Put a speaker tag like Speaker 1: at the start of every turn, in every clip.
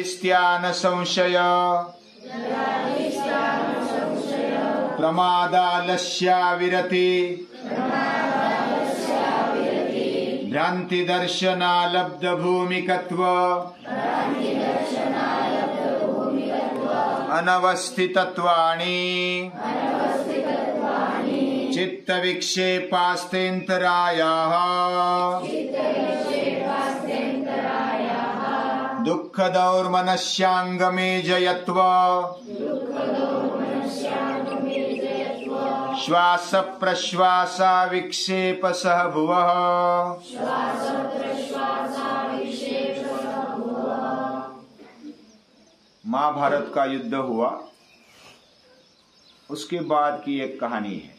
Speaker 1: स्त्यान संशय प्रमादालस्याविरति भ्रांति दर्शनालब्ध भूमिकत्व अनवस्थितत्वानि चित्त विक्षेपास्तेन्तरायाः दुःखदौर्मनस्यांगमेजयत्व श्वास प्रश्वासा विक्षेप सह भुवः महाभारत का युद्ध हुआ, उसके बाद की एक कहानी है।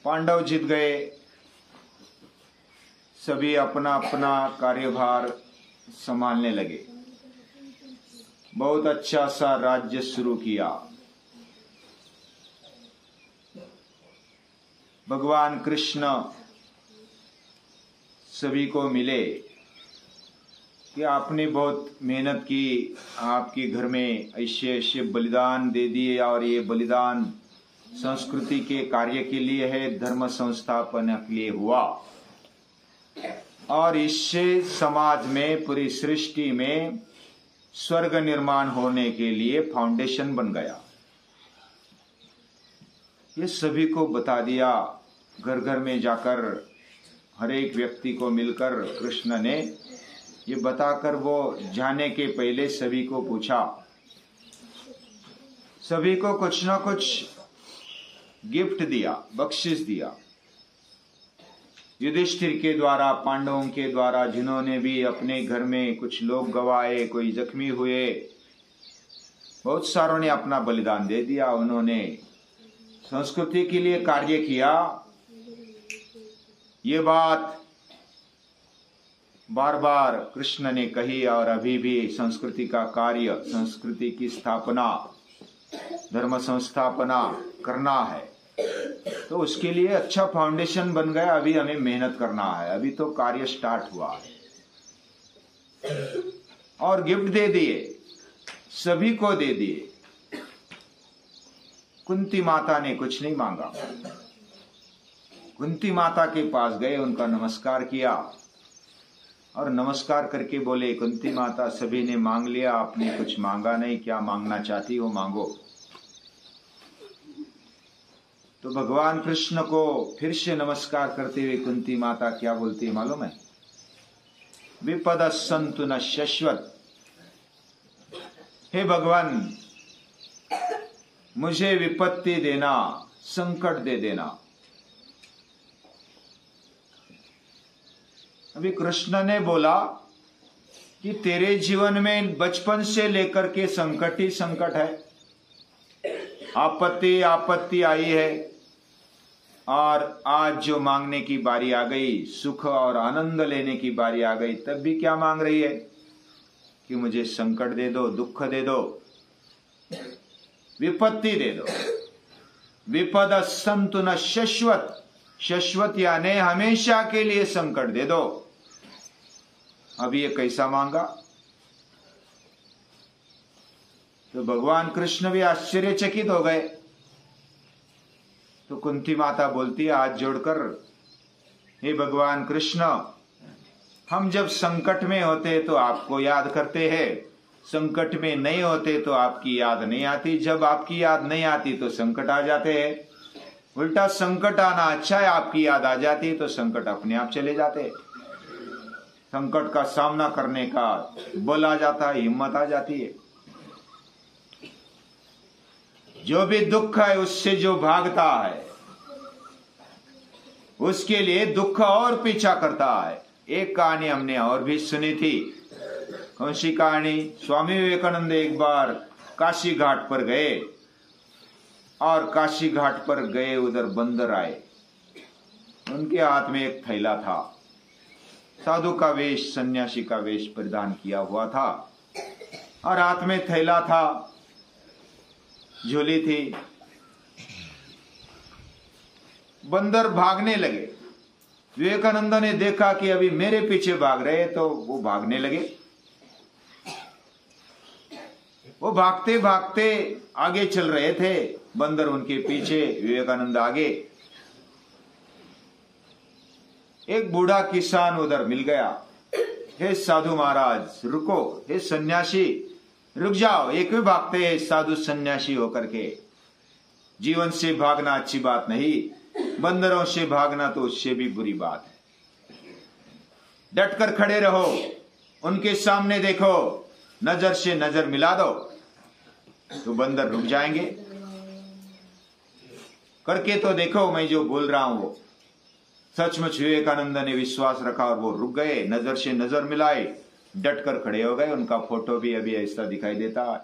Speaker 1: पांडव जीत गए, सभी अपना अपना कार्यभार संभालने लगे। बहुत अच्छा सा राज्य शुरू किया। भगवान कृष्ण सभी को मिले कि आपने बहुत मेहनत की, आपके घर में ऐसे ऐसे बलिदान दे दिए और ये बलिदान संस्कृति के कार्य के लिए है, धर्म संस्थापन के लिए हुआ और इससे समाज में, पूरी सृष्टि में स्वर्ग निर्माण होने के लिए फाउंडेशन बन गया। ये सभी को बता दिया। घर घर में जाकर हर एक व्यक्ति को मिलकर कृष्ण ने ये बताकर वो जाने के पहले सभी को पूछा। सभी को कुछ ना कुछ गिफ्ट दिया, बख्शिश दिया। युधिष्ठिर के द्वारा, पांडवों के द्वारा, जिन्होंने भी अपने घर में कुछ लोग गवाए, कोई जख्मी हुए, बहुत सारों ने अपना बलिदान दे दिया। उन्होंने संस्कृति के लिए कार्य किया। ये बात बार बार कृष्ण ने कही और अभी भी संस्कृति का कार्य, संस्कृति की स्थापना, धर्म संस्थापना करना है, तो उसके लिए अच्छा फाउंडेशन बन गया। अभी हमें मेहनत करना है, अभी तो कार्य स्टार्ट हुआ है। और गिफ्ट दे दिए, सभी को दे दिए। कुंती माता ने कुछ नहीं मांगा। कुंती माता के पास गए, उनका नमस्कार किया और नमस्कार करके बोले, कुंती माता सभी ने मांग लिया, आपने कुछ मांगा नहीं, क्या मांगना चाहती हो मांगो। तो भगवान कृष्ण को फिर से नमस्कार करते हुए कुंती माता क्या बोलती है मालूम है? विपद संतु न शश्वत। हे भगवान, मुझे विपत्ति देना, संकट दे देना। अभी कृष्ण ने बोला कि तेरे जीवन में बचपन से लेकर के संकट ही संकट है, आपत्ति आपत्ति आई है, और आज जो मांगने की बारी आ गई, सुख और आनंद लेने की बारी आ गई, तब भी क्या मांग रही है कि मुझे संकट दे दो, दुख दे दो, विपत्ति दे दो। विपद संतु न शश्वत। शश्वत यानी हमेशा के लिए संकट दे दो। अभी ये कैसा मांगा? तो भगवान कृष्ण भी आश्चर्यचकित हो गए। तो कुंती माता बोलती है हाथ जोड़कर, हे भगवान कृष्ण, हम जब संकट में होते तो आपको याद करते हैं, संकट में नहीं होते तो आपकी याद नहीं आती, जब आपकी याद नहीं आती तो संकट आ जाते हैं। उल्टा संकट आना अच्छा है, आपकी याद आ जाती तो संकट अपने आप चले जाते। संकट का सामना करने का बल आ जाता है, हिम्मत आ जाती है। जो भी दुख है उससे जो भागता है उसके लिए दुख और पीछा करता है। एक कहानी हमने और भी सुनी थी। कौन सी कहानी? स्वामी विवेकानंद एक बार काशी घाट पर गए और काशी घाट पर गए, उधर बंदर आए। उनके हाथ में एक थैला था, साधु का वेश, सन्यासी का वेश परिधान किया हुआ था और हाथ में थैला था, झोली थी। बंदर भागने लगे, विवेकानंद ने देखा कि अभी मेरे पीछे भाग रहे, तो वो भागने लगे। वो भागते भागते आगे चल रहे थे, बंदर उनके पीछे, विवेकानंद आगे। एक बूढ़ा किसान उधर मिल गया। हे साधु महाराज रुको, हे सन्यासी रुक जाओ, एक भी भागते हैं साधु सन्यासी होकर के। जीवन से भागना अच्छी बात नहीं, बंदरों से भागना तो उससे भी बुरी बात है। डटकर खड़े रहो, उनके सामने देखो, नजर से नजर मिला दो तो बंदर रुक जाएंगे। करके तो देखो मैं जो बोल रहा हूं वो। सचमुच विवेकानंद ने विश्वास रखा और वो रुक गए, नजर से नजर मिलाए, डटकर खड़े हो गए। उनका फोटो भी अभी ऐसा दिखाई देता है।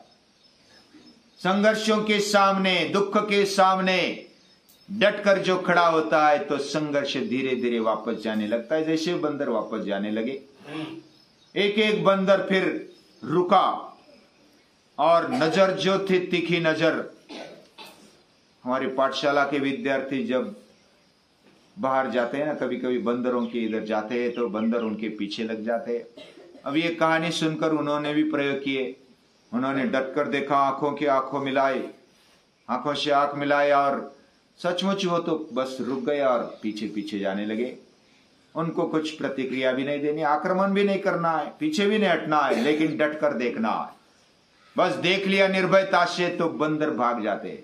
Speaker 1: संघर्षों के सामने, दुख के सामने डटकर जो खड़ा होता है तो संघर्ष धीरे धीरे वापस जाने लगता है, जैसे बंदर वापस जाने लगे। एक एक बंदर फिर रुका और नजर जो थी तीखी नजर। हमारी पाठशाला के विद्यार्थी जब बाहर जाते हैं ना, कभी कभी बंदरों के इधर जाते हैं तो बंदर उनके पीछे लग जाते हैं। अब ये कहानी सुनकर उन्होंने भी प्रयोग किए। उन्होंने डटकर देखा, आंखों की आंखों मिलाई, आंखों से आंख मिलाए और सचमुच वो तो बस रुक गए और पीछे पीछे जाने लगे। उनको कुछ प्रतिक्रिया भी नहीं देनी, आक्रमण भी नहीं करना है, पीछे भी नहीं हटना है, लेकिन डटकर देखना है। बस देख लिया निर्भयता से तो बंदर भाग जाते।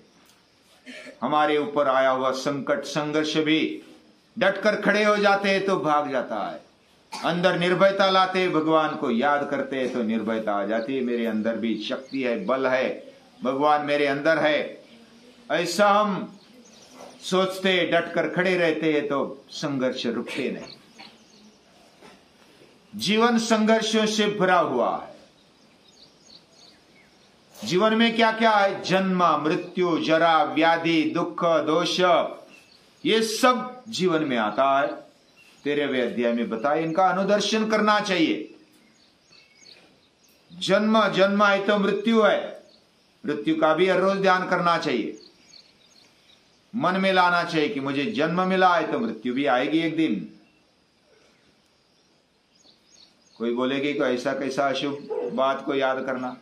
Speaker 1: हमारे ऊपर आया हुआ संकट संघर्ष भी डटकर खड़े हो जाते तो भाग जाता है। अंदर निर्भयता लाते, भगवान को याद करते तो निर्भयता आ जाती है। मेरे अंदर भी शक्ति है, बल है, भगवान मेरे अंदर है, ऐसा हम सोचते, डटकर खड़े रहते हैं तो संघर्ष रुकते नहीं। जीवन संघर्षों से भरा हुआ है। जीवन में क्या क्या है? जन्म, मृत्यु, जरा, व्याधि, दुख, दोष, ये सब जीवन में आता है। 13वें अध्याय में बताया, इनका अनुदर्शन करना चाहिए। जन्म जन्म है तो मृत्यु है, मृत्यु का भी हर रोज ध्यान करना चाहिए। मन में लाना चाहिए कि मुझे जन्म मिला है तो मृत्यु भी आएगी एक दिन। कोई बोलेगी कि ऐसा कैसा अशुभ बात को याद करना।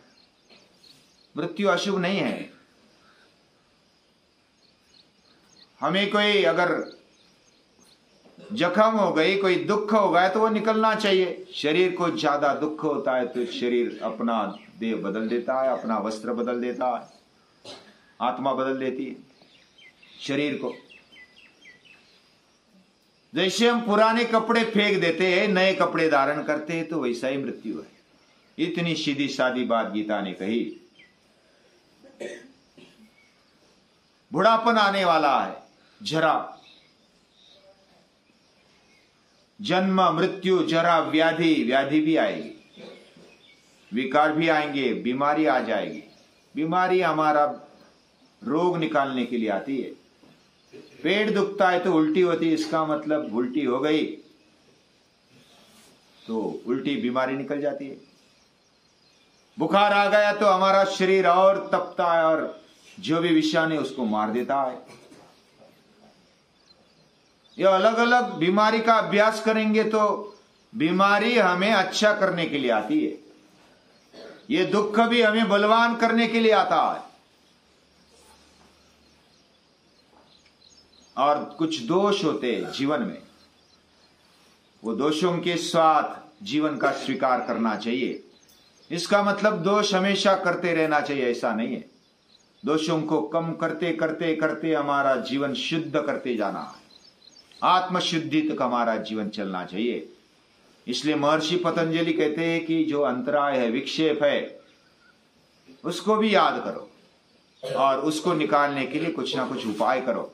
Speaker 1: मृत्यु अशुभ नहीं है। हमें कोई अगर जख्म हो गई, कोई दुख हो गया तो वो निकलना चाहिए। शरीर को ज्यादा दुख होता है तो शरीर अपना देह बदल देता है, अपना वस्त्र बदल देता है, आत्मा बदल देती है शरीर को। जैसे हम पुराने कपड़े फेंक देते हैं, नए कपड़े धारण करते हैं, तो वैसा ही मृत्यु है। इतनी सीधी सादी बात गीता ने कही। बुढ़ापन आने वाला है, जरा, जन्म, मृत्यु, जरा, व्याधि, व्याधि भी आएगी, विकार भी आएंगे, बीमारी आ जाएगी। बीमारी हमारा रोग निकालने के लिए आती है। पेट दुखता है तो उल्टी होती है, इसका मतलब उल्टी हो गई तो उल्टी बीमारी निकल जाती है। बुखार आ गया तो हमारा शरीर और तपता है और जो भी विषाणु है उसको मार देता है। ये अलग अलग बीमारी का अभ्यास करेंगे तो बीमारी हमें अच्छा करने के लिए आती है। ये दुख भी हमें बलवान करने के लिए आता है। और कुछ दोष होते हैं जीवन में, वो दोषों के साथ जीवन का स्वीकार करना चाहिए। इसका मतलब दोष हमेशा करते रहना चाहिए, ऐसा नहीं है। दोषों को कम करते करते करते हमारा जीवन शुद्ध करते जाना है। आत्मशुद्धि तक हमारा जीवन चलना चाहिए। इसलिए महर्षि पतंजलि कहते हैं कि जो अंतराय है, विक्षेप है, उसको भी याद करो और उसको निकालने के लिए कुछ ना कुछ उपाय करो।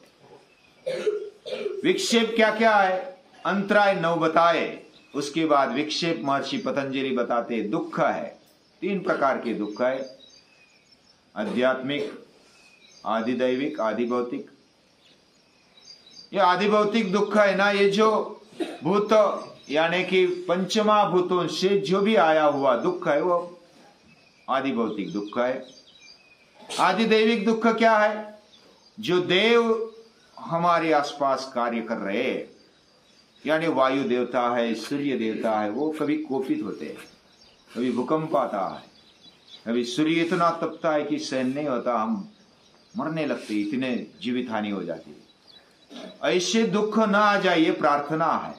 Speaker 1: विक्षेप क्या क्या है? अंतराय 9 बताए, उसके बाद विक्षेप महर्षि पतंजलि बताते दुख है। 3 प्रकार के दुख है, आध्यात्मिक, आधिदैविक, आधिभौतिक। ये आधिभौतिक दुख है ना, ये जो भूत यानी कि पंचमा भूतों से जो भी आया हुआ दुख है वो आधिभौतिक दुख है। आधिदैविक दुख क्या है? जो देव हमारे आसपास कार्य कर रहे हैं, यानी वायु देवता है, सूर्य देवता है, वो कभी कोपित होते हैं, कभी भूकंप आता है, कभी सूर्य इतना तपता है कि सहन नहीं होता, हम मरने लगते, इतने जीवित हानि हो जाती है। ऐसे दुख ना आ जाए ये प्रार्थना है।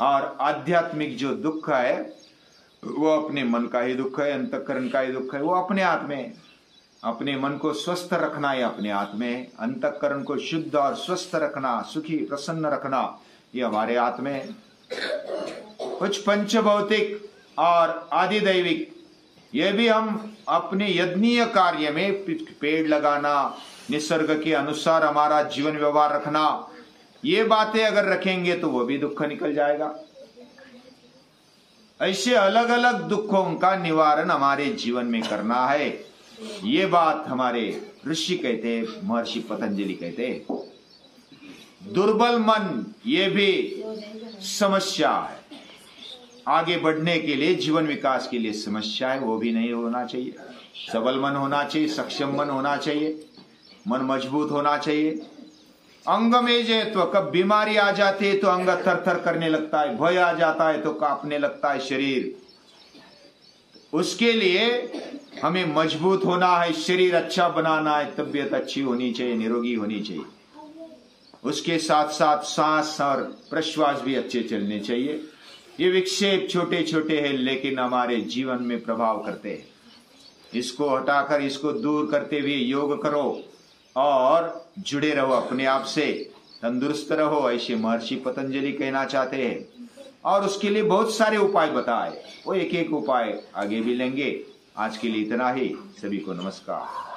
Speaker 1: और आध्यात्मिक जो दुख है वो अपने मन का ही दुख है, अंतःकरण का ही दुख है, वो अपने हाथ में। अपने मन को स्वस्थ रखना ये अपने हाथ में, अंतःकरण को शुद्ध और स्वस्थ रखना, सुखी प्रसन्न रखना ये हमारे हाथ में। कुछ पंचभौतिक और आदि दैविक ये भी हम अपने यज्ञीय कार्य में, पेड़ लगाना, निसर्ग के अनुसार हमारा जीवन व्यवहार रखना, ये बातें अगर रखेंगे तो वो भी दुख निकल जाएगा। ऐसे अलग अलग दुखों का निवारण हमारे जीवन में करना है। ये बात हमारे ऋषि कहते हैं, महर्षि पतंजलि कहते हैं। दुर्बल मन ये भी समस्या है, आगे बढ़ने के लिए, जीवन विकास के लिए समस्या है, वो भी नहीं होना चाहिए। सबल मन होना चाहिए, सक्षम मन होना चाहिए, मन मजबूत होना चाहिए। अंग में जे तो कब बीमारी आ जाती है तो अंग थर थर करने लगता है, भय आ जाता है तो कांपने लगता है शरीर। उसके लिए हमें मजबूत होना है, शरीर अच्छा बनाना है, तबीयत अच्छी होनी चाहिए, निरोगी होनी चाहिए। उसके साथ साथ सांस और प्रश्वास भी अच्छे चलने चाहिए। ये विक्षेप छोटे छोटे हैं लेकिन हमारे जीवन में प्रभाव करते हैं। इसको हटाकर, इसको दूर करते हुए योग करो और जुड़े रहो अपने आप से, तंदुरुस्त रहो, ऐसे महर्षि पतंजलि कहना चाहते हैं। और उसके लिए बहुत सारे उपाय बताए, वो एक एक उपाय आगे भी लेंगे। आज के लिए इतना ही। सभी को नमस्कार।